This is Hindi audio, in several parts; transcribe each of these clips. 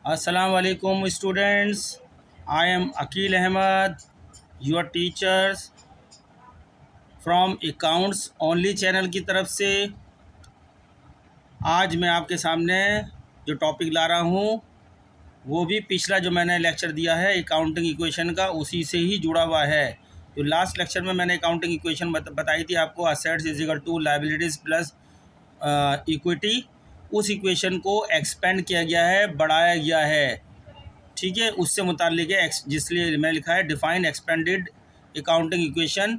Assalamu alaikum students. I am Akil Ahmed, your teachers from Accounts Only channel की तरफ से। आज मैं आपके सामने जो टॉपिक ला रहा हूँ वो भी पिछला जो मैंने लेक्चर दिया है अकाउंटिंग इक्वेशन का, उसी से ही जुड़ा हुआ है। तो लास्ट लेक्चर में मैंने अकाउंटिंग इक्वेशन बताई थी आपको, assets is equal to liabilities plus equity. उस इक्वेशन को एक्सपेंड किया गया है, बढ़ाया गया है, ठीक है। उससे मुताल्लिक है जिसलिए मैंने लिखा है define expanded accounting equation.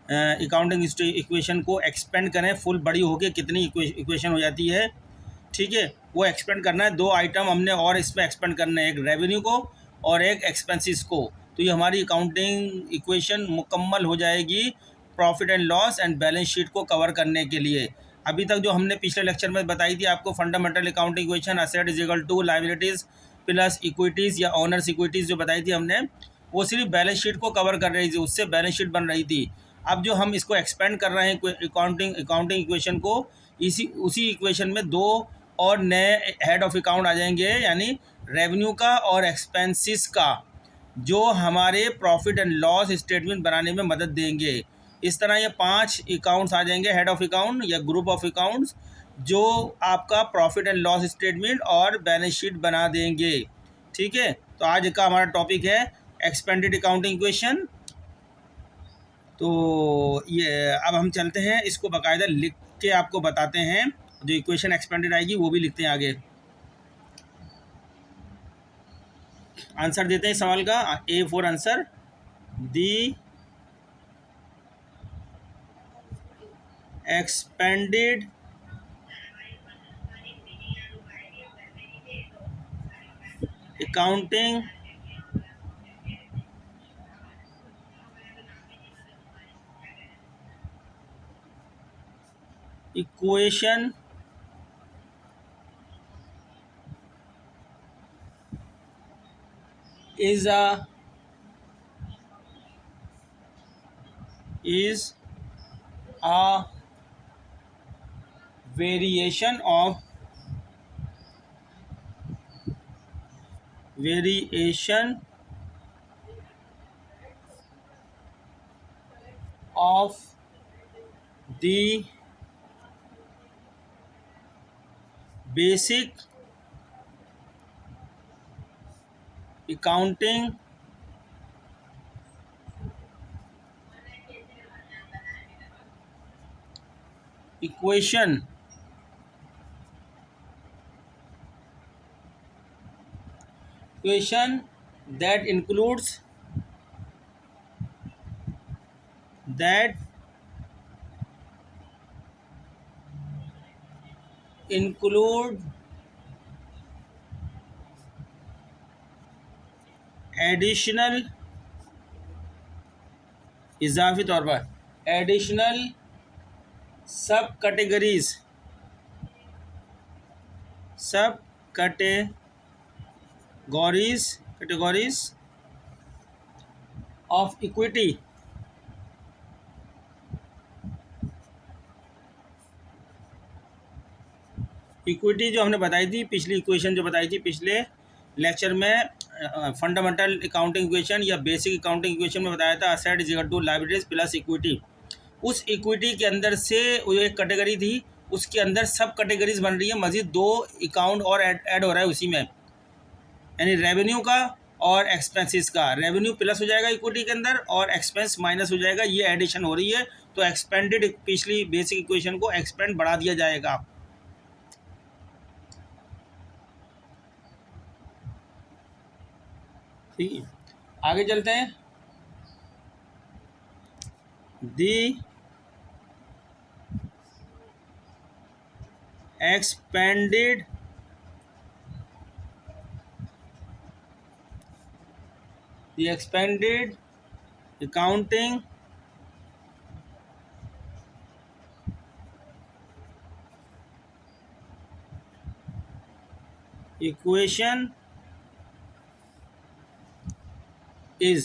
Accounting equation को एक्सपेंड करें, फुल बड़ी होके कितनी इक्वेशन हो जाती है, ठीक है, वो एक्सपेंड करना है। दो आइटम हमने और इसमें एक्सपेंड करने हैं, एक रेवेन्यू को और एक एक्सपेंसेस को। तो ये हमारी अकाउंटिंग इक्वेशन मुकम्मल हो जाएगी profit and loss and balance sheet को कवर करने के लिए। अभी तक जो हमने पिछले लेक्चर में बताई थी आपको fundamental accounting equation, asset is equal to liabilities plus equities या ओनर्स इक्विटीज़ जो बताई थी हमने, वो सिर्फ बैलेंस शीट को कवर कर रही थी, उससे बैलेंस शीट बन रही थी। अब जो हम इसको एक्सपेंड कर रहे हैं अकाउंटिंग इक्वेशन को, उसी इक्वेशन में दो और नए हेड ऑफ अकाउंट आ जाएंगे, यानी रेवेन्यू का और एक्सपेंसेस का, जो हमारे प्रॉफिट एंड लॉस स्टेटमेंट बनाने में मदद देंगे। इस तरह ये 5 अकाउंट्स आ जाएंगे, हेड ऑफ अकाउंट या ग्रुप ऑफ अकाउंट्स, जो आपका प्रॉफिट एंड लॉस स्टेटमेंट और बैलेंस शीट बना देंगे, ठीक है। तो आज का हमारा टॉपिक है एक्सपेंडेड अकाउंटिंग इक्वेशन। तो ये अब हम चलते हैं, इसको बाकायदा लिख के आपको बताते हैं। जो इक्वेशन एक्सपेंडेड आएगी वो भी लिखते हैं आगे। आंसर देते हैं सवाल का, A for answer. The expanded accounting equation is a variation of the basic accounting equation that include additional, इजाफी तौर पर एडिशनल सब कैटेगरीज ऑफ इक्विटी। इक्विटी जो हमने बताई थी, पिछली इक्वेशन जो बताई थी पिछले लेक्चर में, फंडामेंटल अकाउंटिंग इक्वेशन या बेसिक अकाउंटिंग इक्वेशन में बताया था, asset is equal to liabilities plus equity. उस इक्विटी के अंदर से वो एक कैटेगरी थी, उसके अंदर सब कैटेगरीज बन रही है, मजीद दो अकाउंट और ऐड हो रहा है उसी में, यानी रेवेन्यू का और एक्सपेंसेस का। रेवेन्यू प्लस हो जाएगा इक्विटी के अंदर और एक्सपेंस माइनस हो जाएगा, ये एडिशन हो रही है। तो एक्सपेंडेड पिछली बेसिक इक्वेशन को एक्सपेंड बढ़ा दिया जाएगा। ठीक है, आगे चलते हैं। दी एक्सपेंडेड accounting equation is,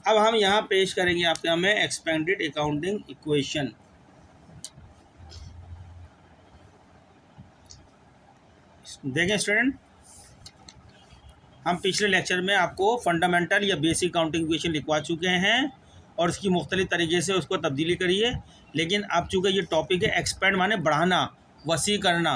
अब हम यहाँ पेश करेंगे आपके हमें एक्सपेंडेड अकाउंटिंग इक्वेशन। देखें स्टूडेंट, हम पिछले लेक्चर में आपको फंडामेंटल या बेसिक काउंटिंग इक्वेशन लिखवा चुके हैं और उसकी मुख्तलिफ तरीके से उसको तब्दीली करिए। लेकिन अब चूँकि ये टॉपिक है एक्सपेंड माने बढ़ाना, वसी करना,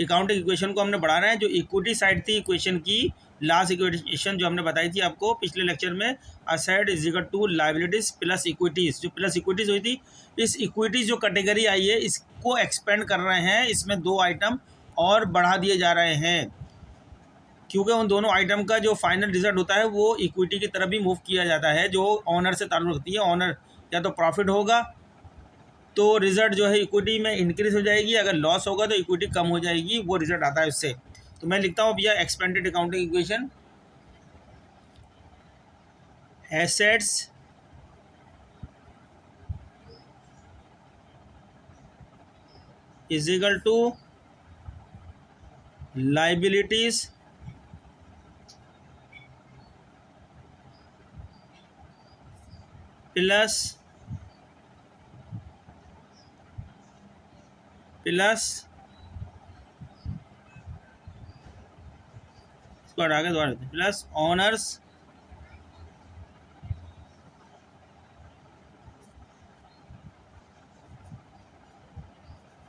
अकाउंटिंग इक्वेशन को हमने बढ़ाना है। जो इक्विटी साइड थी इक्वेशन की, लास्ट इक्वेशन जो हमने बताई थी आपको पिछले लेक्चर में, asset is equal to liabilities plus equities, जो प्लस इक्विटीज़ हुई थी, इस इक्विटीज़ जो कैटेगरी आई है इसको एक्सपेंड कर रहे हैं। इसमें 2 आइटम और बढ़ा दिए जा रहे हैं, क्योंकि उन दोनों आइटम का जो फाइनल रिजल्ट होता है वो इक्विटी की तरफ भी मूव किया जाता है, जो ऑनर से ताल्लुक़ रखती है। ऑनर या तो प्रॉफिट होगा तो रिज़ल्ट जो है इक्विटी में इंक्रीज़ हो जाएगी, अगर लॉस होगा तो इक्विटी कम हो जाएगी, वो रिज़ल्ट आता है उससे। तो मैं लिखता हूँ भैया expanded accounting equation, assets is equal to liabilities plus इसको हटा के दोबारा प्लस ऑनर्स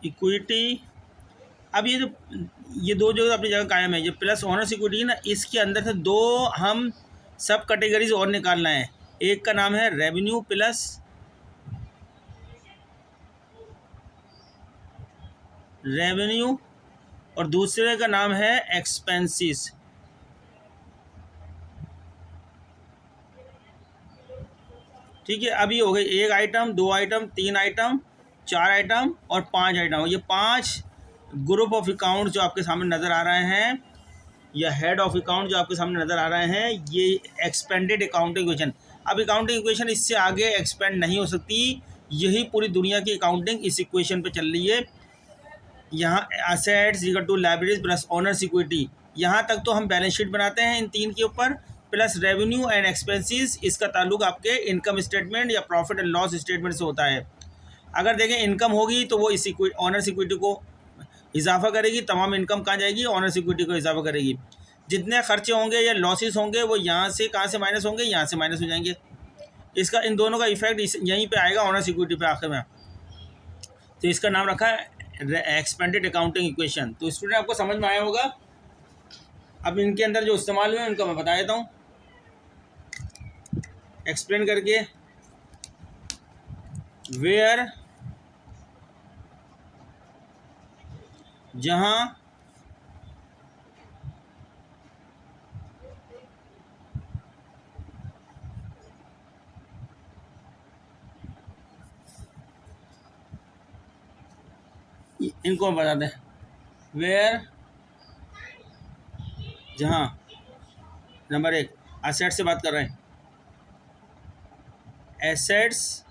इक्विटी। अब ये दो जो अपनी जगह कायम है, ये प्लस ऑनर्स इक्विटी है ना, इसके अंदर से 2 हम सब कैटेगरीज और निकालना है। एक का नाम है रेवेन्यू प्लस रेवेन्यू और दूसरे का नाम है एक्सपेंसेस। ठीक है, अभी हो गई 1 आइटम, 2 आइटम, 3 आइटम, 4 आइटम और 5 आइटम। ये 5 ग्रुप ऑफ अकाउंट जो आपके सामने नज़र आ रहे हैं, या हेड ऑफ अकाउंट जो आपके सामने नज़र आ रहे हैं, ये एक्सपेंडेड अकाउंटिंग इक्वेशन। अब अकाउंटिंग इक्वेशन इससे आगे एक्सपेंड नहीं हो सकती, यही पूरी दुनिया की अकाउंटिंग इस इक्वेशन पे चल रही है। यहाँ assets equal to liabilities plus owners equity, यहाँ तक तो हम बैलेंस शीट बनाते हैं इन 3 के ऊपर, प्लस रेवेन्यू एंड एक्सपेंसेस, इसका ताल्लुक आपके इनकम स्टेटमेंट या प्रॉफिट एंड लॉस स्टेटमेंट से होता है। अगर देखें इनकम होगी तो वो इस ऑनर्स इक्विटी को इजाफा करेगी, तमाम इनकम कहाँ जाएगी, ऑनर्स इक्विटी को इजाफा करेगी। जितने खर्चे होंगे या लॉसेस होंगे वो यहाँ से कहाँ से माइनस होंगे, यहाँ से माइनस हो जाएंगे। इसका इन दोनों का इफेक्ट यहीं पे आएगा ऑनर्स इक्विटी पे आखिर में। तो इसका नाम रखा है एक्सपेंडेड अकाउंटिंग इक्वेशन। तो स्टूडेंट आपको समझ में आया होगा। अब इनके अंदर जो इस्तेमाल हुए उनका मैं बता देता हूँ एक्सप्लेन करके। वेयर, जहाँ इनको हम बता दें, वेयर जहाँ नंबर 1 एसेट से बात कर रहे हैं, assets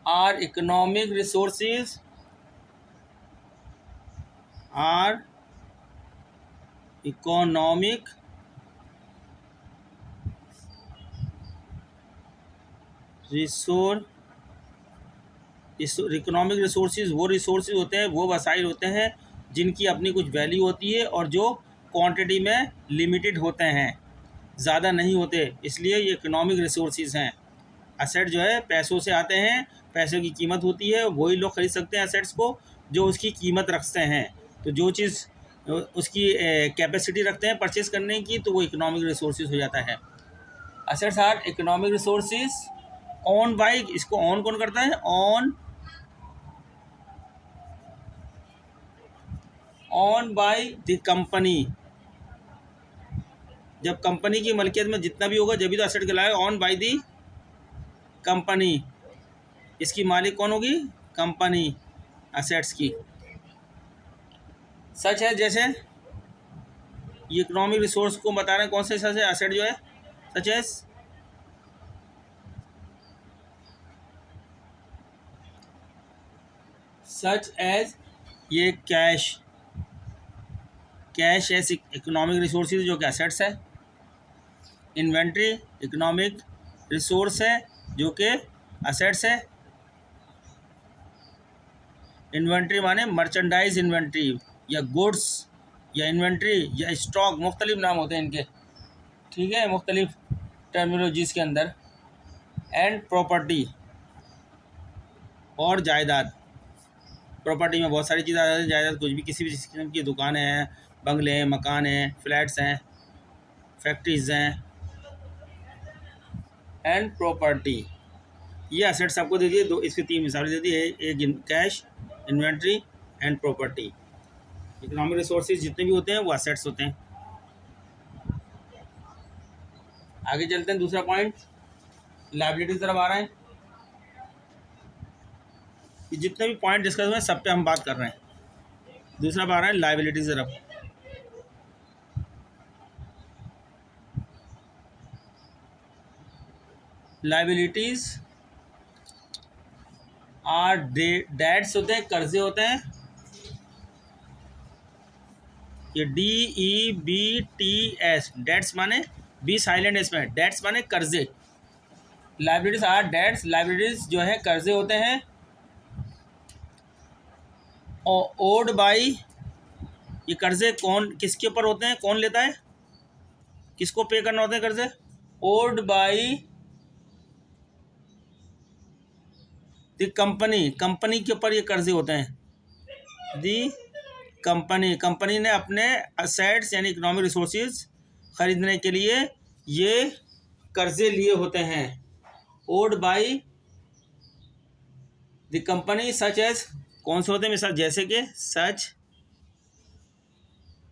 are economic resources, are economic economic resources वो रिसोर्सेज होते हैं, वो वसाइल होते हैं जिनकी अपनी कुछ वैल्यू होती है और जो क्वांटिटी में लिमिटेड होते हैं, ज़्यादा नहीं होते, इसलिए ये इकोनॉमिक रिसोर्सेज हैं। एसेट जो है पैसों से आते हैं, पैसों की कीमत होती है, वही लोग खरीद सकते हैं एसेट्स को जो उसकी कीमत रखते हैं। तो जो चीज़ उसकी कैपेसिटी रखते हैं परचेज करने की, तो वो इकोनॉमिक रिसोर्सेज हो जाता है। Assets are economic resources owned by, इसको ऑन कौन करता है, ऑन बाय द कंपनी। जब कंपनी की मलकियत में जितना भी होगा जब भी तो एसेट कहलाएगा, ऑन बाय द कंपनी। इसकी मालिक कौन होगी, कंपनी एसेट्स की। सच है जैसे ये इकोनॉमिक रिसोर्स को बता रहे हैं, कौन से सच है, एसेट जो है सच है सच एज ये कैश एज इकोनॉमिक रिसोर्सेज जो कि एसेट्स है, इन्वेंट्री इकोनॉमिक रिसोर्स है जो कि एसेट्स है, इन्वेंट्री माने मर्चेंडाइज इन्वेंट्री या गुड्स या इन्वेंट्री या स्टॉक, मुख्तलिफ नाम होते हैं इनके, ठीक है, मुख्तलिफ टर्मिनोलॉजीज़ के अंदर। एंड प्रॉपर्टी और जायदाद। प्रॉपर्टी में बहुत सारी चीज़ें आ जाती हैं। जायदाद कुछ भी, किसी भी किस्म की दुकानें हैं, बंगले हैं, मकान हैं, फ्लैट्स हैं, फैक्ट्रीज हैं। एंड प्रॉपर्टी, ये असेट्स आपको दे दिए, दो इसकी तीन मिसालें दे दी है, एक cash, inventory and property. Economic resources जितने भी होते हैं वो असेट्स होते हैं। आगे चलते हैं, दूसरा पॉइंट लायबिलिटी की तरफ आ रहे हैं। ये जितने भी पॉइंट डिस्कस हुए सब पे हम बात कर रहे हैं। दूसरा आ रहा है लायबिलिटी की तरफ। लायबिलिटीज आर डेट्स होते हैं, कर्जे होते हैं। ये DEBTS, डेट्स माने बी साइलेंट इसमें, डेट्स माने कर्जे। लाइबिलिटीज आर डेट्स, लाइबिलिटीज जो है कर्जे होते हैं। ओड बाई, ये कर्जे कौन किसके ऊपर होते हैं, कौन लेता है, किसको पे करना होते हैं कर्जे? Owed by the company, company के ऊपर ये कर्जे होते हैं। दी कंपनी, कंपनी ने अपने असेट्स यानी इकोनॉमिक रिसोर्सेज खरीदने के लिए ये कर्जे लिए होते हैं। Owed by the company such as, कौन से होते हैं मिसाल, जैसे कि सच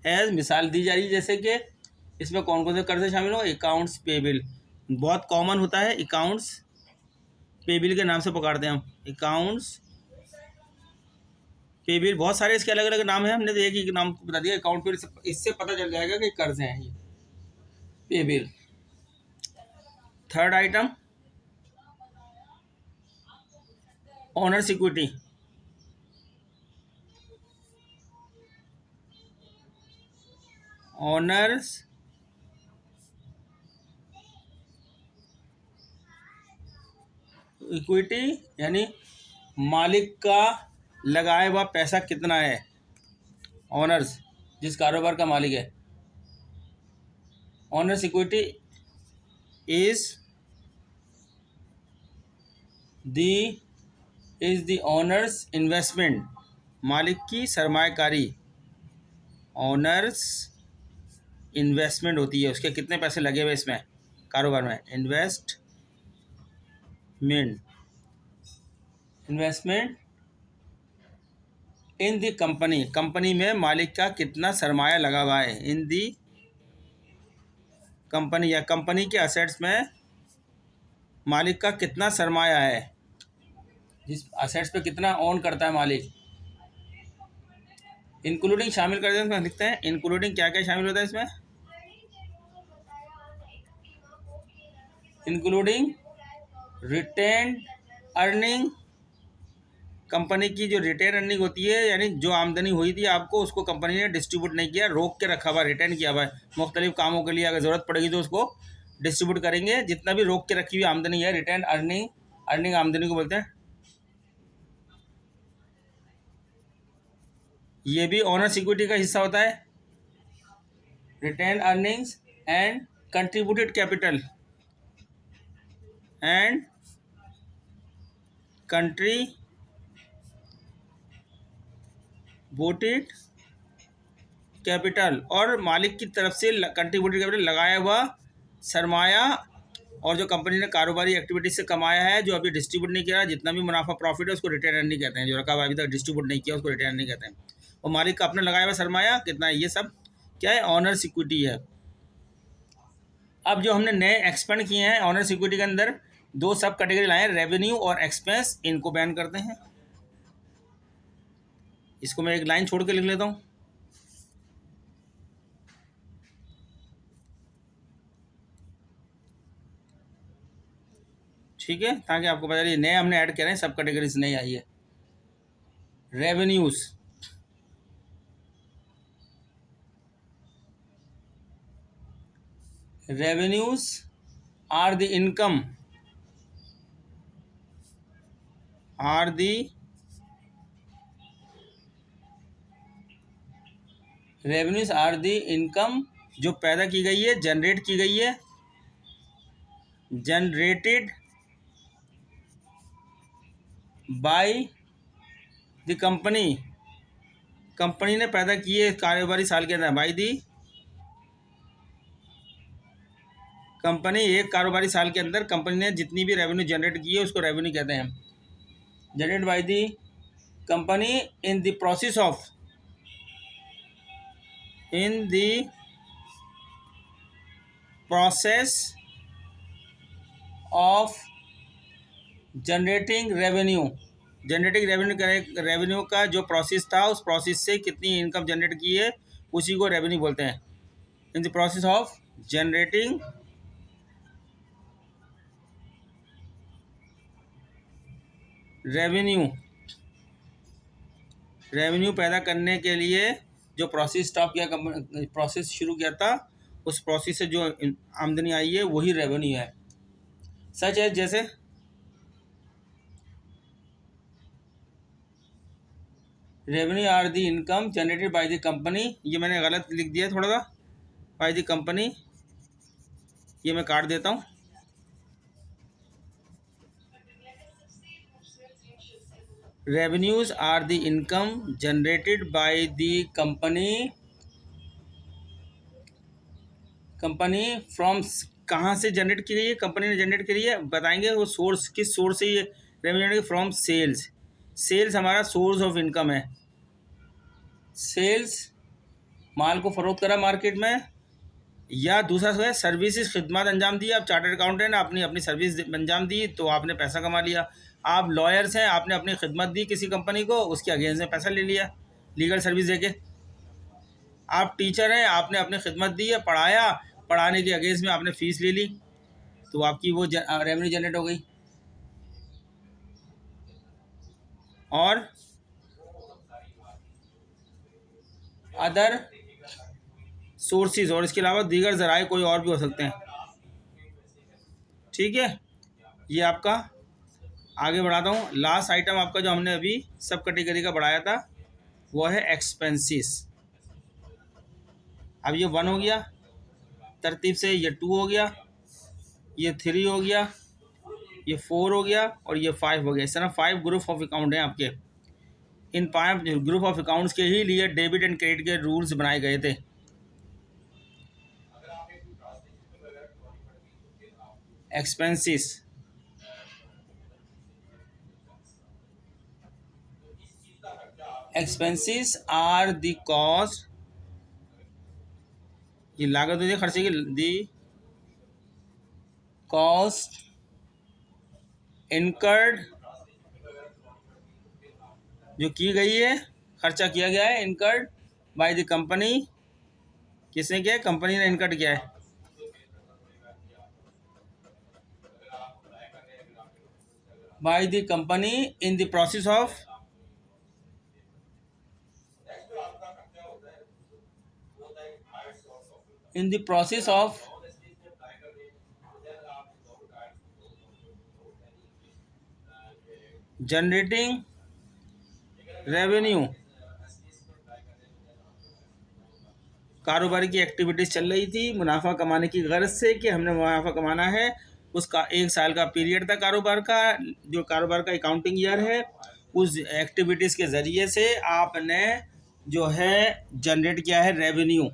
एज, मिसाल दी जा रही है जैसे कि, इसमें कौन कौन से कर्जे शामिल हो? अकाउंट्स पेबल, बहुत कॉमन होता है, अकाउंट्स पेबल के नाम से पुकारते हैं हम, अकाउंट्स पेबल। बहुत सारे इसके अलग अलग नाम हैं, हमने तो एक ही नाम बता दिया अकाउंट पेबल, इससे पता चल जाएगा कि कर्जे हैं ये payable. Third item owners equity. Owners equity यानी मालिक का लगाया हुआ पैसा कितना है। ओनर्स जिस कारोबार का मालिक है, owners equity is the owners investment, मालिक की सरमायाकारी। ओनर्स इन्वेस्टमेंट होती है, उसके कितने पैसे लगे हुए इसमें कारोबार में, इन्वेस्टमेंट इन दी कंपनी, कंपनी में मालिक का कितना सरमाया लगा हुआ है। इन दी कंपनी या कंपनी के असेट्स में मालिक का कितना सरमाया है, जिस असेट्स पे कितना ओन करता है मालिक। इंक्लूडिंग शामिल कर देते हैं, लिखते हैं इंक्लूडिंग क्या क्या शामिल होता है इसमें। इंक्लूडिंग रिटेन अर्निंग, कंपनी की जो रिटेन अर्निंग होती है यानी जो आमदनी हुई थी आपको, उसको कंपनी ने डिस्ट्रीब्यूट नहीं किया, रोक के रखा हुआ, रिटेन किया हुआ है मुख्तलिफ कामों के लिए, अगर ज़रूरत पड़ेगी तो उसको डिस्ट्रीब्यूट करेंगे। जितना भी रोक के रखी हुई आमदनी है, रिटेन अर्निंग, अर्निंग आमदनी को बोलते हैं। ये भी ओनर्स इक्विटी का हिस्सा होता है। Retained earnings and contributed capital and contributed capital, और मालिक की तरफ से कंट्रीब्यूटेड कैपिटल लगाया हुआ सरमाया, और जो कंपनी ने कारोबारी एक्टिविटीज से कमाया है जो अभी डिस्ट्रीब्यूट नहीं किया, जितना भी मुनाफा प्रॉफिट है उसको रिटेन अर्निंग कहते हैं। जो रखा हुआ अभी तक डिस्ट्रीब्यूट नहीं किया उसको रिटेन अर्निंग कहते हैं। और मालिक का अपना लगाया हुआ सरमाया कितना है, ये सब क्या है, ऑनर्स इक्विटी है। अब जो हमने नए एक्सपेंड किए हैं ऑनर्स इक्विटी के अंदर, दो सब कैटेगरी लाए हैं, रेवेन्यू और एक्सपेंस, इनको बयान करते हैं। इसको मैं एक लाइन छोड़ के लिख लेता हूँ। ठीक है, ताकि आपको पता चले नए हमने ऐड करे हैं, सब कैटेगरीज नई आई है। Revenues, revenues are the income, are the revenues are the income जो पैदा की गई है, जनरेट की गई है, generated by the company, company ने पैदा की है कारोबारी साल के अंदर, बाय दी कंपनी, एक कारोबारी साल के अंदर कंपनी ने जितनी भी रेवेन्यू जनरेट की है उसको रेवेन्यू कहते हैं। Generate by the company in the process of, in the process of generating revenue, generating revenue का जो प्रोसेस था उस प्रोसेस से कितनी इनकम जनरेट की है उसी को रेवेन्यू बोलते हैं। इन the process of generating revenue, revenue पैदा करने के लिए जो प्रोसेस स्टार्ट किया, प्रोसेस शुरू किया था, उस प्रोसेस से जो आमदनी आई है वही रेवेन्यू है। सच है जैसे revenue are the income generated by the company, ये मैंने गलत लिख दिया थोड़ा सा, बाय द कंपनी, ये मैं काट देता हूँ। Revenues are the income generated by the company, company from, कहाँ से जनरेट की गई है, कंपनी ने जनरेट करी है, बताएंगे वो सोर्स, किस सोर्स से ये रेवेन्यू, फ्रॉम सेल्स, सेल्स हमारा सोर्स ऑफ इनकम है। सेल्स माल को फरोख्त करा मार्केट में, या दूसरा है सर्विसेज, खिदमत अंजाम दी। आप चार्टर्ड अकाउंटेंट, आपने अपनी सर्विस अंजाम दी तो आपने पैसा कमा लिया। आप लॉयर्स हैं, आपने अपनी खिदमत दी किसी कंपनी को, उसके अगेंस्ट में पैसा ले लिया लीगल सर्विस देके। आप टीचर हैं, आपने अपनी खिदमत दी है, पढ़ाया, पढ़ाने के अगेंस्ट में आपने फ़ीस ले ली, तो आपकी वो रेवेन्यू जनरेट हो गई। और अदर सोर्सेज, और इसके अलावा दीगर ज़राए कोई और भी हो सकते हैं। ठीक है, ये आपका आगे बढ़ाता हूँ। लास्ट आइटम आपका जो हमने अभी सब कैटेगरी का बढ़ाया था वो है एक्सपेंसेस। अब ये 1 हो गया तरतीब से, ये 2 हो गया, ये 3 हो गया, ये 4 हो गया और ये 5 हो गया। इस तरह 5 ग्रुप ऑफ अकाउंट हैं आपके। इन 5 ग्रुप ऑफ अकाउंट्स के ही लिए डेबिट एंड क्रेडिट के रूल्स बनाए गए थे। Expenses, expenses are the cost, ये लागत होती है खर्चे की, दी कॉस्ट इनकर्ड, जो की गई है, खर्चा किया गया है, इनकर्ड बाय द कंपनी, किसने किया है, कंपनी ने इनकर्ड किया है। Bye the company in the process of, in the process of generating revenue, कारोबार की एक्टिविटीज़ चल रही थी मुनाफा कमाने की गर्ज से कि हमने मुनाफा कमाना है। उसका 1 साल का पीरियड था कारोबार का, जो कारोबार का अकाउंटिंग ईयर है, उस एक्टिविटीज़ के ज़रिए से आपने जो है जनरेट किया है रेवेन्यू।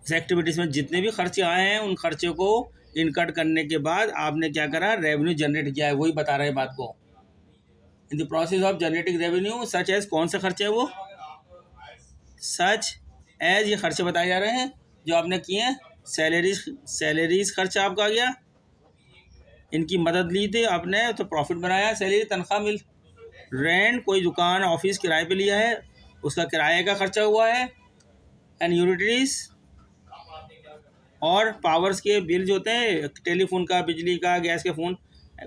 इस एक्टिविटीज़ में जितने भी खर्चे आए हैं उन खर्चे को इनकट करने के बाद आपने क्या करा, रेवेन्यू जनरेट किया है, वही बता रहे हैं बात को। In the process of generating revenue such as, कौन से खर्चे है वो, सच एज, ये खर्चे बताए जा रहे हैं जो आपने किए हैं। सैलरीज खर्चा आपका आ गया, इनकी मदद ली थी आपने तो प्रॉफिट बनाया, सैलरी तनख्वाह मिल। रेंट, कोई दुकान ऑफिस किराए पे लिया है उसका किराए का खर्चा हुआ है। एंड यूटिलिटीज, और पावर्स के बिल जो होते हैं, टेलीफोन का, बिजली का, गैस के फ़ोन,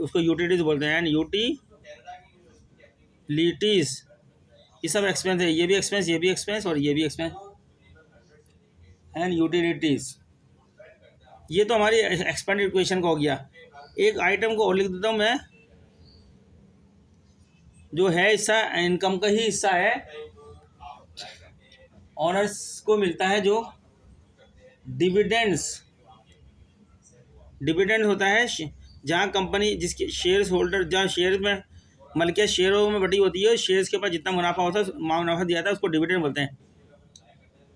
उसको यूटिलिटीज बोलते हैं। एंड यूटिलिटीज, ये सब एक्सपेंस है, ये भी एक्सपेंस, ये भी एक्सपेंस और ये भी एक्सपेंस। एंड यूटिलिटीज़, ये तो हमारी एक्सपेंडिचर इक्वेशन का हो गया। एक आइटम को और लिख देता हूँ मैं, जो है हिस्सा इनकम का ही हिस्सा है, ऑनर्स को मिलता है जो डिविडेंड्स। डिविडेंड होता है जहाँ कंपनी जिसके शेयर्स होल्डर, जहाँ शेयर में मलकियत शेयरों में बटी होती है, शेयर्स के पास जितना मुनाफा होता है, मुनाफा दिया था उसको डिविडेंड बोलते हैं।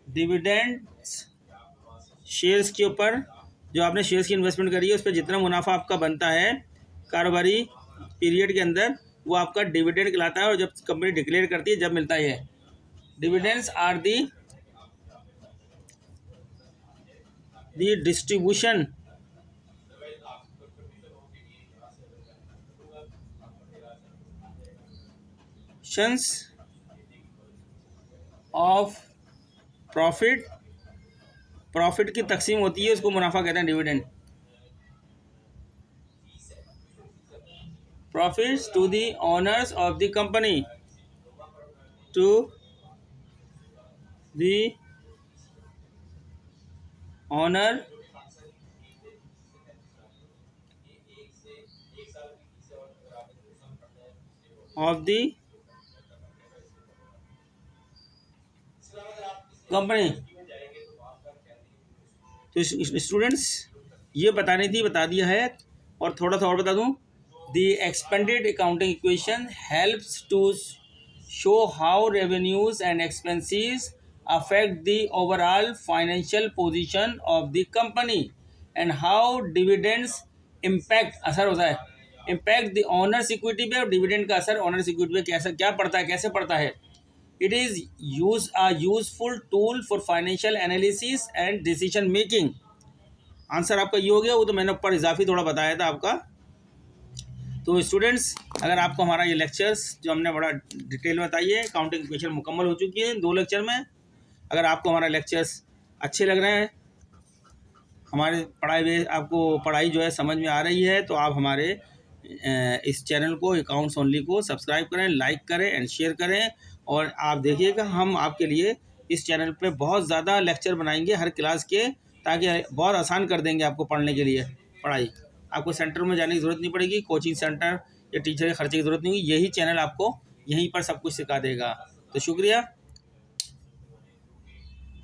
डिविडेंड्स शेयर्स के ऊपर, जो आपने शेयर्स की इन्वेस्टमेंट करी है उस पर जितना मुनाफा आपका बनता है कारोबारी पीरियड के अंदर, वो आपका डिविडेंड कहलाता है। और जब कंपनी डिक्लेयर करती है जब मिलता है। Dividends are the distribution of profit. Profit की तकसीम होती है, उसको मुनाफा कहते हैं dividend. Profits to the owners of the company, to the owner of the company. तो स्टूडेंट्स ये बतानी थी, बता दिया है। और थोड़ा सा और बता दूं, the expanded accounting equation helps to show how revenues and expenses affect the overall financial position of the company and how dividends impact, असर होता है, इम्पैक्ट द ओनर्स इक्विटी पे। और डिविडेंड का असर ओनर्स इक्विटी पे कैसा क्या पड़ता है, कैसे पड़ता है। It is a useful tool for financial analysis and decision making। Answer आपका ये हो गया। वो तो मैंने ऊपर इजाफी थोड़ा बताया था आपका। तो स्टूडेंट्स, अगर आपको हमारा ये लेक्चर्स जो हमने बड़ा डिटेल में बताई है, काउंटिंग इक्वेशन मुकम्मल हो चुकी है 2 लेक्चर में। अगर आपको हमारा लेक्चर्स अच्छे लग रहे हैं, हमारे आपको पढ़ाई जो है समझ में आ रही है, तो आप हमारे इस चैनल को, अकाउंट्स ओनली को सब्सक्राइब करें, लाइक करें एंड शेयर करें। और आप देखिएगा हम आपके लिए इस चैनल पे बहुत ज़्यादा लेक्चर बनाएंगे हर क्लास के, ताकि बहुत आसान कर देंगे आपको पढ़ने के लिए पढ़ाई। आपको सेंटर में जाने की ज़रूरत नहीं पड़ेगी, कोचिंग सेंटर या टीचर के खर्चे की ज़रूरत नहीं होगी। यही चैनल आपको यहीं पर सब कुछ सिखा देगा। तो शुक्रिया।